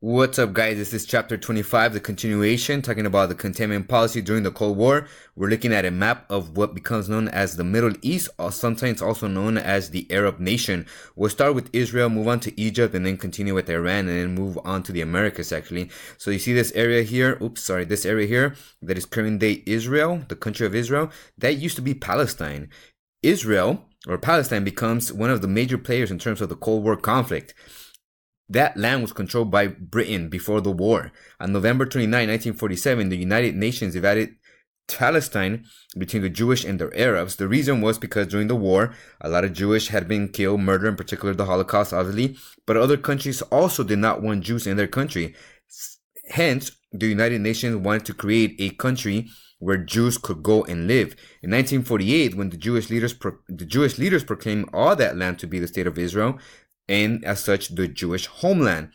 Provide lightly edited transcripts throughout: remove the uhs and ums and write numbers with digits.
What's up, guys? This is chapter 25, the continuation, talking about the containment policy during the Cold War. We're looking at a map of what becomes known as the Middle East, or sometimes also known as the Arab nation. We'll start with Israel, move on to Egypt, and then continue with Iran, and then move on to the Americas, actually. So you see this area here, this area here, that is current day Israel, the country of Israel. That used to be Palestine. Israel, or Palestine, becomes one of the major players in terms of the Cold War conflict. That land was controlled by Britain before the war. On November 29, 1947, the United Nations divided Palestine between the Jewish and the Arabs. The reason was because during the war, a lot of Jewish had been killed, murdered, in particular the Holocaust, obviously. But other countries also did not want Jews in their country. Hence, the United Nations wanted to create a country where Jews could go and live. In 1948, when the Jewish leaders proclaimed all that land to be the state of Israel, and as such, the Jewish homeland.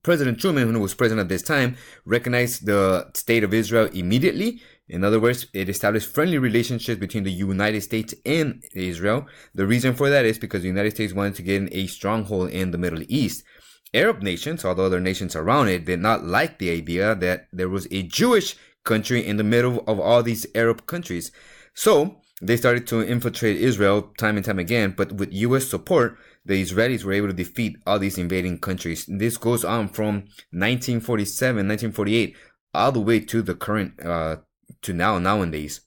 President Truman, who was president at this time, recognized the state of Israel immediately. In other words, it established friendly relationships between the United States and Israel. The reason for that is because the United States wanted to get a stronghold in the Middle East. Arab nations, although other nations around it, did not like the idea that there was a Jewish country in the middle of all these Arab countries. So they started to infiltrate Israel time and time again, but with U.S. support, the Israelis were able to defeat all these invading countries. This goes on from 1947, 1948, all the way to the current, to nowadays.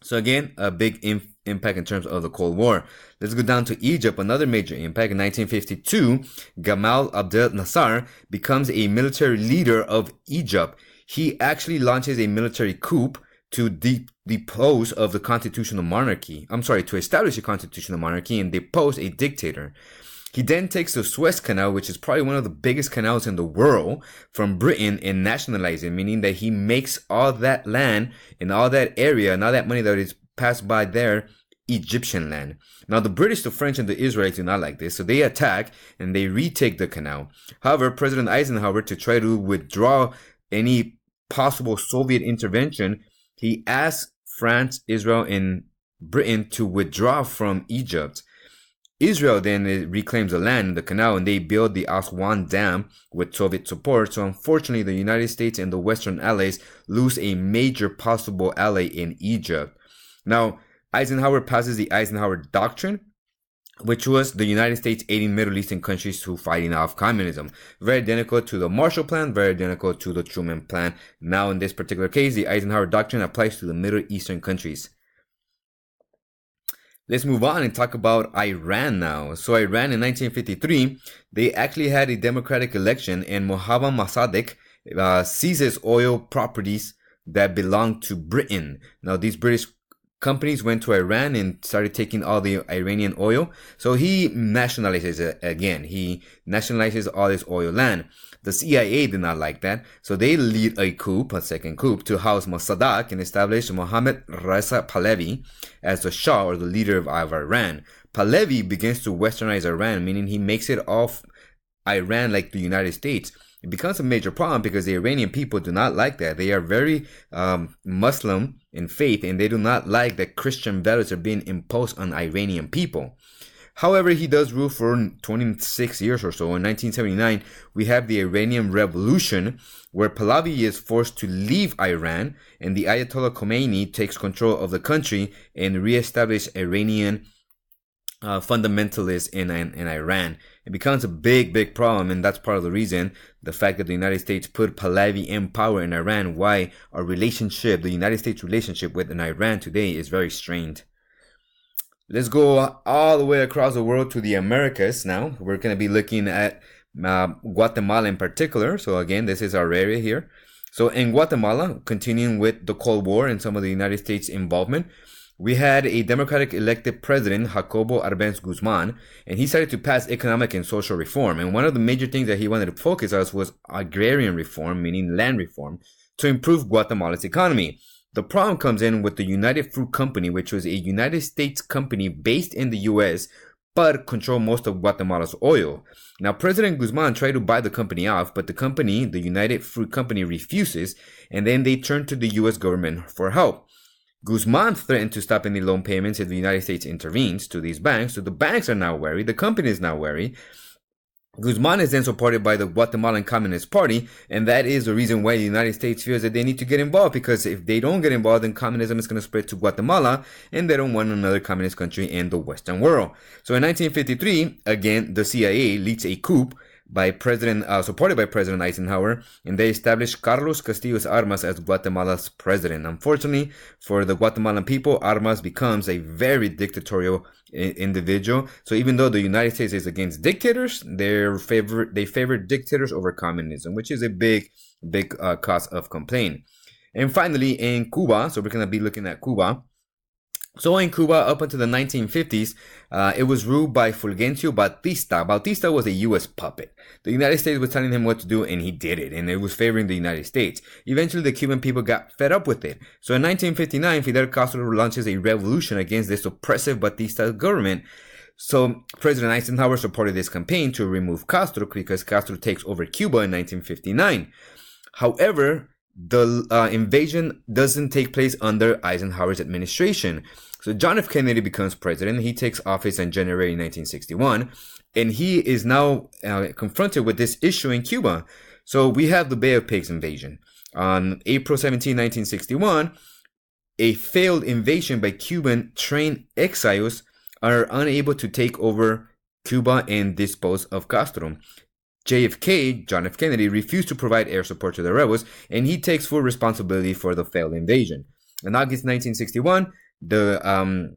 So again, a big impact in terms of the Cold War. Let's go down to Egypt, another major impact. In 1952, Gamal Abdel Nasser becomes a military leader of Egypt. He actually launches a military coup to depose of the constitutional monarchy. To establish a constitutional monarchy and depose a dictator. He then takes the Suez Canal, which is probably one of the biggest canals in the world, from Britain and nationalizes it, meaning that he makes all that land and all that area and all that money that is passed by there Egyptian land. Now, the British, the French, and the Israelis do not like this, so they attack and they retake the canal. However, President Eisenhower, to try to withdraw any possible Soviet intervention, he asked France, Israel, and Britain to withdraw from Egypt. Israel then reclaims the land in the canal, and they build the Aswan Dam with Soviet support. So unfortunately, the United States and the Western allies lose a major possible ally in Egypt. Now, Eisenhower passes the Eisenhower Doctrine, which was the United States aiding Middle Eastern countries to fighting off communism. Very identical to the Marshall Plan, very identical to the Truman Plan. Now, in this particular case, the Eisenhower Doctrine applies to the Middle Eastern countries. Let's move on and talk about Iran now. So Iran in 1953, they actually had a democratic election, and Mohammad Mossadegh seizes oil properties that belonged to Britain. Now, these British companies went to Iran and started taking all the Iranian oil. So he nationalizes it again. He nationalizes all this oil land. The CIA did not like that. So they lead a second coup, to house Mossadegh and establish Mohammad Reza Pahlavi as the Shah, or the leader of Iran. Pahlavi begins to westernize Iran, meaning he makes it off Iran like the United States. It becomes a major problem because the Iranian people do not like that. They are very Muslim in faith, and they do not like that Christian values are being imposed on Iranian people. However, he does rule for 26 years or so. In 1979, we have the Iranian Revolution, where Pahlavi is forced to leave Iran, and the Ayatollah Khomeini takes control of the country and reestablishes Iranian fundamentalists in Iran. It becomes a big problem, and that's part of the reason, the fact that the United States put Pahlavi in power in Iran, why our relationship, the United States relationship with Iran today, is very strained. Let's go all the way across the world to the Americas now. We're going to be looking at Guatemala in particular. So again, this is our area here. So in Guatemala, continuing with the Cold War and some of the United States involvement, we had a Democratic elected president, Jacobo Arbenz Guzman, and he started to pass economic and social reform. And one of the major things that he wanted to focus on was agrarian reform, meaning land reform, to improve Guatemala's economy. The problem comes in with the United Fruit Company, which was a United States company based in the U.S., but controlled most of Guatemala's oil. Now, President Guzman tried to buy the company off, but the company, the United Fruit Company, refuses, and then they turn to the U.S. government for help. Guzman threatened to stop any loan payments if the United States intervenes to these banks. So the banks are now wary. The company is now wary. Guzman is then supported by the Guatemalan Communist Party, and that is the reason why the United States feels that they need to get involved, because if they don't get involved, then communism is going to spread to Guatemala, and they don't want another communist country in the Western world. So in 1953, again, the CIA leads a coup by supported by President Eisenhower, and they established Carlos Castillo's Armas as Guatemala's president. Unfortunately for the Guatemalan people, Armas becomes a very dictatorial individual. So even though the United States is against dictators, they favor dictators over communism, which is a big cause of complaint. And finally, in Cuba, so we're going to be looking at Cuba. So in Cuba, up until the 1950s, it was ruled by Fulgencio Batista. Batista was a U.S. puppet. The United States was telling him what to do, and he did it, and it was favoring the United States. Eventually, the Cuban people got fed up with it. So in 1959, Fidel Castro launches a revolution against this oppressive Batista government. So President Eisenhower supported this campaign to remove Castro because Castro takes over Cuba in 1959. However, the invasion doesn't take place under Eisenhower's administration. So John F. Kennedy becomes president. He takes office in January 1961, and he is now confronted with this issue in Cuba. So we have the Bay of Pigs invasion. On April 17, 1961, a failed invasion by Cuban trained exiles are unable to take over Cuba and dispose of Castro. JFK, John F. Kennedy, refused to provide air support to the rebels, and he takes full responsibility for the failed invasion. In August 1961, the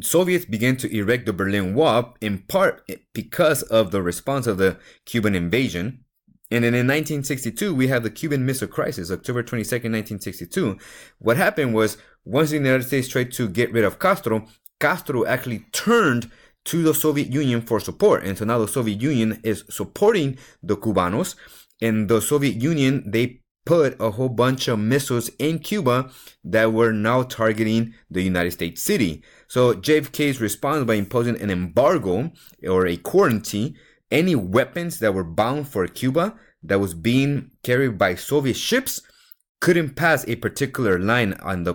Soviets began to erect the Berlin Wall, in part because of the response of the Cuban invasion. And then in 1962, we have the Cuban Missile Crisis, October 22nd, 1962. What happened was, once the United States tried to get rid of Castro, Castro actually turned to the Soviet Union for support. And so now the Soviet Union is supporting the Cubanos. And the Soviet Union, they put a whole bunch of missiles in Cuba that were now targeting the United States city. So JFK's response by imposing an embargo or a quarantine, any weapons that were bound for Cuba that was being carried by Soviet ships couldn't pass a particular line on the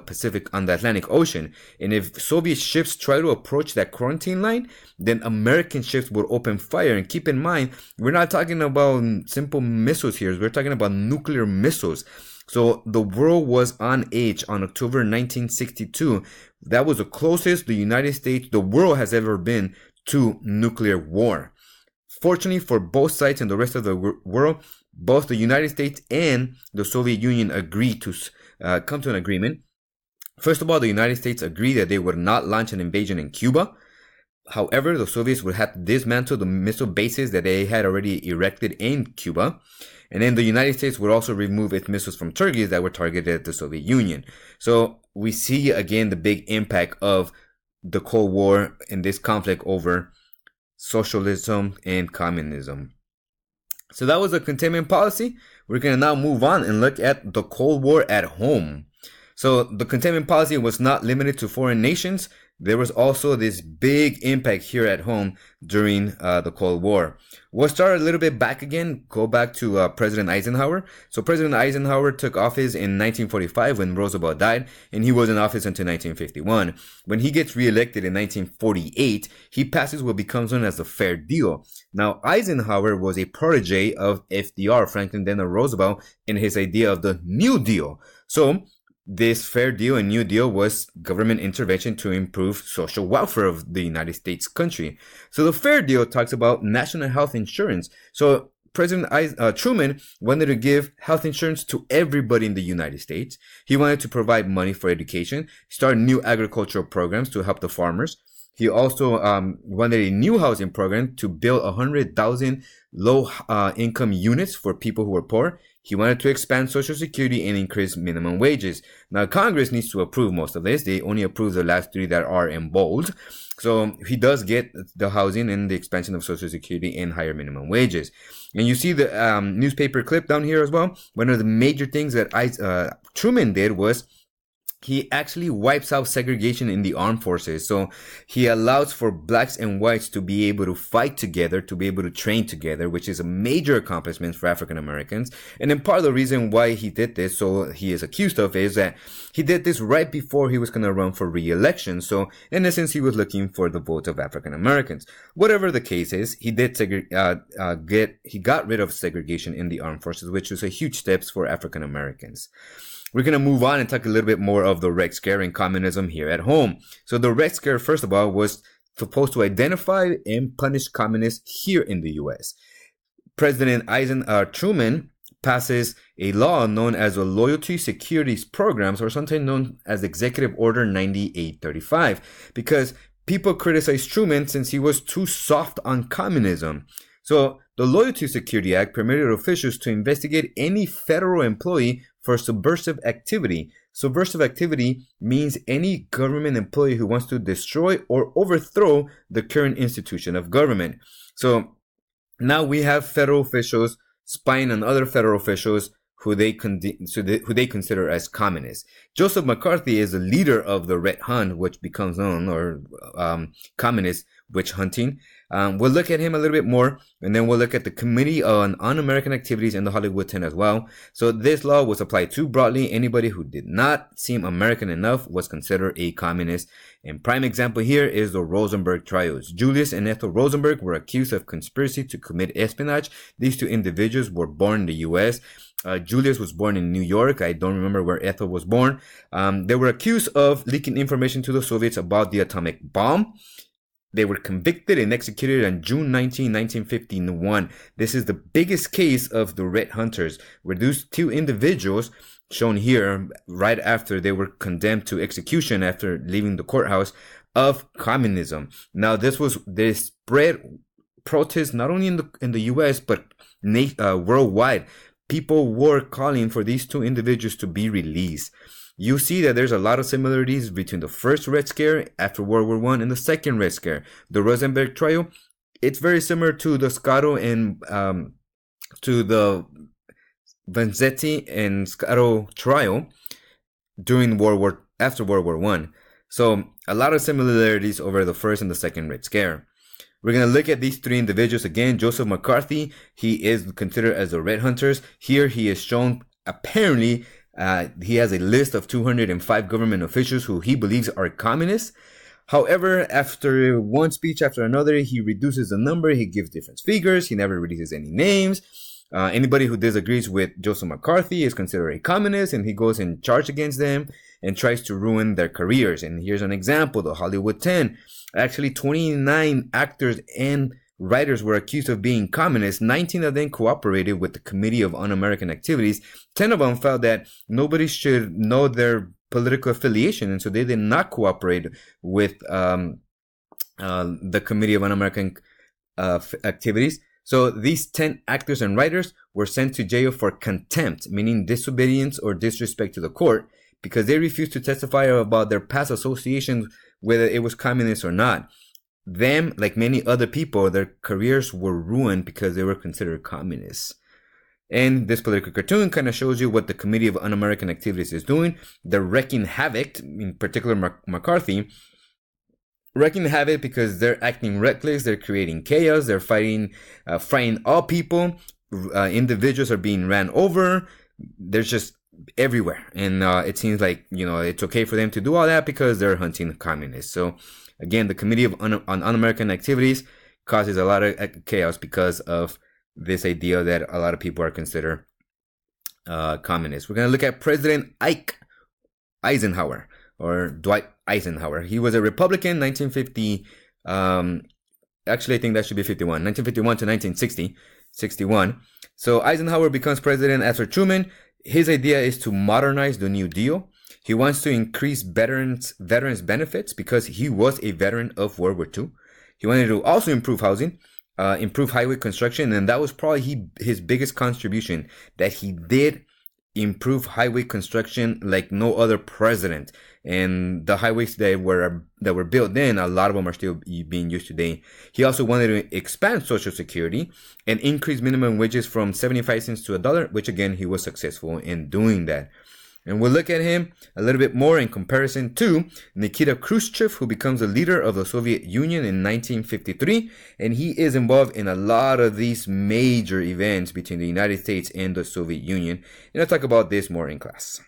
Atlantic Ocean. And if Soviet ships try to approach that quarantine line, then American ships would open fire. And keep in mind, we're not talking about simple missiles here. We're talking about nuclear missiles. So the world was on edge on October 1962. That was the closest the world has ever been to nuclear war. Fortunately for both sides and the rest of the world, both the United States and the Soviet Union agreed to come to an agreement. First of all, the United States agreed that they would not launch an invasion in Cuba. However, the Soviets would have to dismantle the missile bases that they had already erected in Cuba. And then the United States would also remove its missiles from Turkey that were targeted at the Soviet Union. So we see again the big impact of the Cold War and this conflict over socialism and communism. So that was the containment policy. We're going to now move on and look at the Cold War at home. So the containment policy was not limited to foreign nations. There was also this big impact here at home during the Cold War. We'll start a little bit back again, go back to President Eisenhower. So President Eisenhower took office in 1945 when Roosevelt died, and he was in office until 1951. When he gets reelected in 1948, he passes what becomes known as the Fair Deal. Now, Eisenhower was a protege of FDR, Franklin Delano Roosevelt, in his idea of the New Deal. So this Fair Deal and New Deal was government intervention to improve social welfare of the United States country. So the Fair Deal talks about national health insurance. So President Truman wanted to give health insurance to everybody in the United States. He wanted to provide money for education, start new agricultural programs to help the farmers. He also wanted a new housing program to build 100,000 low-income units for people who were poor. He wanted to expand Social Security and increase minimum wages. Now, Congress needs to approve most of this. They only approve the last three that are in bold. So he does get the housing and the expansion of Social Security and higher minimum wages. And you see the newspaper clip down here as well. One of the major things that Truman did was he actually wipes out segregation in the armed forces. So he allows for blacks and whites to be able to fight together, to be able to train together, which is a major accomplishment for African Americans. And then part of the reason why he did this, so he is accused of, is that he did this right before he was going to run for re-election. So in essence, he was looking for the vote of African Americans. Whatever the case is, he did he got rid of segregation in the armed forces, which was a huge step for African Americans. We're going to move on and talk a little bit more of the Red Scare and communism here at home. So the Red Scare, first of all, was supposed to identify and punish communists here in the U.S. President Truman passes a law known as the Loyalty Securities Programs, or sometimes known as Executive Order 9835, because people criticized Truman since he was too soft on communism. So the Loyalty Security Act permitted officials to investigate any federal employee for subversive activity. Subversive activity means any government employee who wants to destroy or overthrow the current institution of government. So now we have federal officials spying on other federal officials who they consider as communists. Joseph McCarthy is the leader of the Red Hunt, which becomes known, or communist witch hunting. We'll look at him a little bit more, and then we'll look at the Committee on Un-American Activities in the Hollywood 10 as well. So this law was applied too broadly. Anybody who did not seem American enough was considered a communist. And prime example here is the Rosenberg trials. Julius and Ethel Rosenberg were accused of conspiracy to commit espionage. These two individuals were born in the U.S. Julius was born in New York. I don't remember where Ethel was born. They were accused of leaking information to the Soviets about the atomic bomb. They were convicted and executed on June 19, 1951. This is the biggest case of the Red Hunters, where those two individuals, shown here right after they were condemned to execution after leaving the courthouse, of communism. Now, this spread protests not only in the U.S. but worldwide. People were calling for these two individuals to be released. You see that there's a lot of similarities between the first Red Scare after World War I and the second Red Scare. The Rosenberg trial, it's very similar to the Scotto and to the Vanzetti and Scotto trial after World War I. So a lot of similarities over the first and the second Red Scare. We're going to look at these three individuals again. Joseph McCarthy, he is considered as the Red Hunters. Here he is shown apparently. He has a list of 205 government officials who he believes are communists. However, after one speech after another, he reduces the number. He gives different figures. He never releases any names. Anybody who disagrees with Joseph McCarthy is considered a communist, and he goes in charge against them and tries to ruin their careers. And here's an example, the Hollywood 10. Actually, 29 actors and writers were accused of being communists. 19 of them cooperated with the Committee of Un-American Activities. 10 of them felt that nobody should know their political affiliation, and so they did not cooperate with the Committee of Un-American Activities. So these 10 actors and writers were sent to jail for contempt, meaning disobedience or disrespect to the court, because they refused to testify about their past associations, whether it was communist or not. Them, like many other people, their careers were ruined because they were considered communists. And this political cartoon kind of shows you what the Committee of Un-American Activities is doing. They're wreaking havoc, in particular McCarthy, wreaking havoc because they're acting reckless, they're creating chaos, they're fighting all people. Individuals are being ran over. They're just everywhere. And it seems like, it's okay for them to do all that because they're hunting communists. So again, the Committee on Un-American Activities causes a lot of chaos because of this idea that a lot of people are considered communists. We're going to look at President Eisenhower, or Dwight Eisenhower. He was a Republican, 1950. Actually, I think that should be 51. 1951 to 1961. So Eisenhower becomes president after Truman. His idea is to modernize the New Deal. He wants to increase veterans benefits because he was a veteran of World War II. He wanted to also improve housing, improve highway construction, and that was probably his biggest contribution, that he did improve highway construction like no other president. And the highways that were built then, a lot of them are still being used today. He also wanted to expand Social Security and increase minimum wages from 75 cents to $1, which again, he was successful in doing that. And we'll look at him a little bit more in comparison to Nikita Khrushchev, who becomes the leader of the Soviet Union in 1953. And he is involved in a lot of these major events between the United States and the Soviet Union. And I'll talk about this more in class.